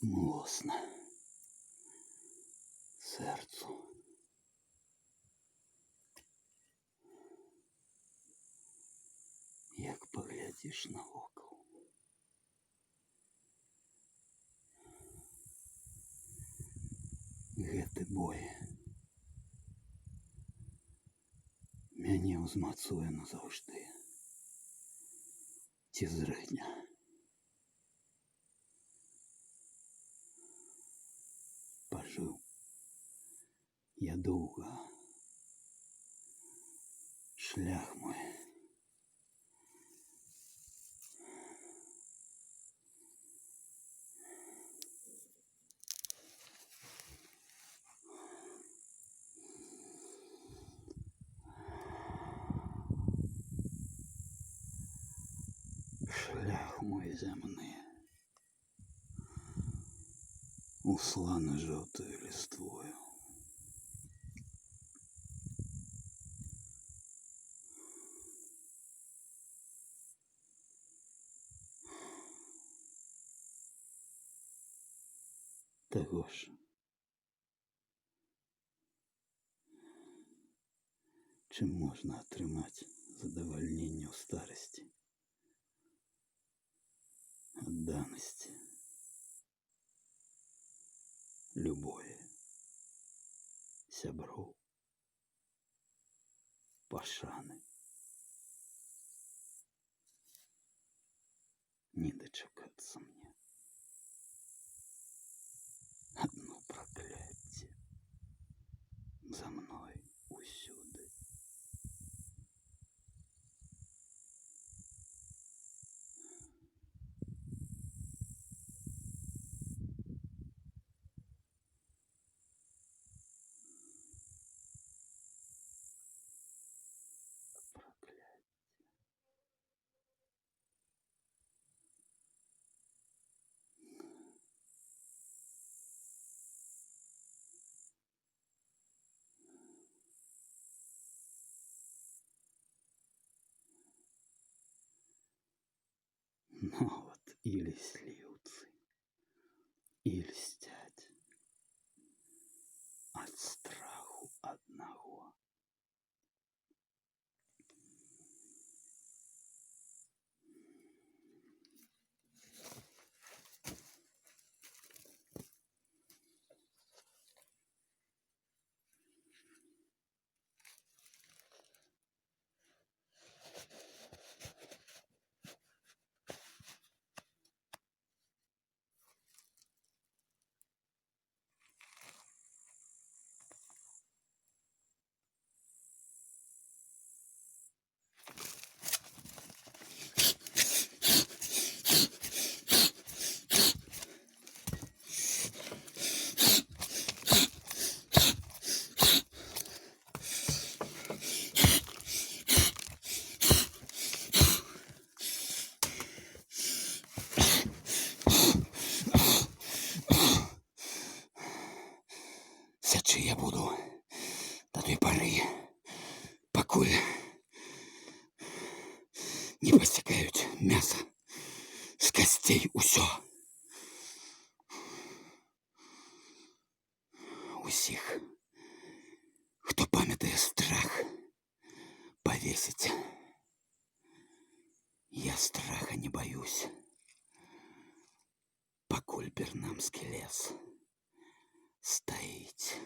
млосне серцю. Як поглядиш навокал. Гэты бой мяне ўзмацуе назаўжды. Ці зрыдня. Пажыў я доўга. Шлях мой зямны усланы жоўтаю ліствою. Таго ж, чым можна атрымаць задавальненне ў старасці? Адданасці, любові, сяброў, пашаны. Не дачакацца мне. Одно пракляцце за мной усюды. Нават і лісліўцы і льсцяць ад страху аднаго. Сячы я буду до той поры, пакуль не пасцякаюць мяса з касцей усё. Усіх, хто памятае страх, павесіць. Я страха не баюсь, пакуль бернамскі лес стаіць.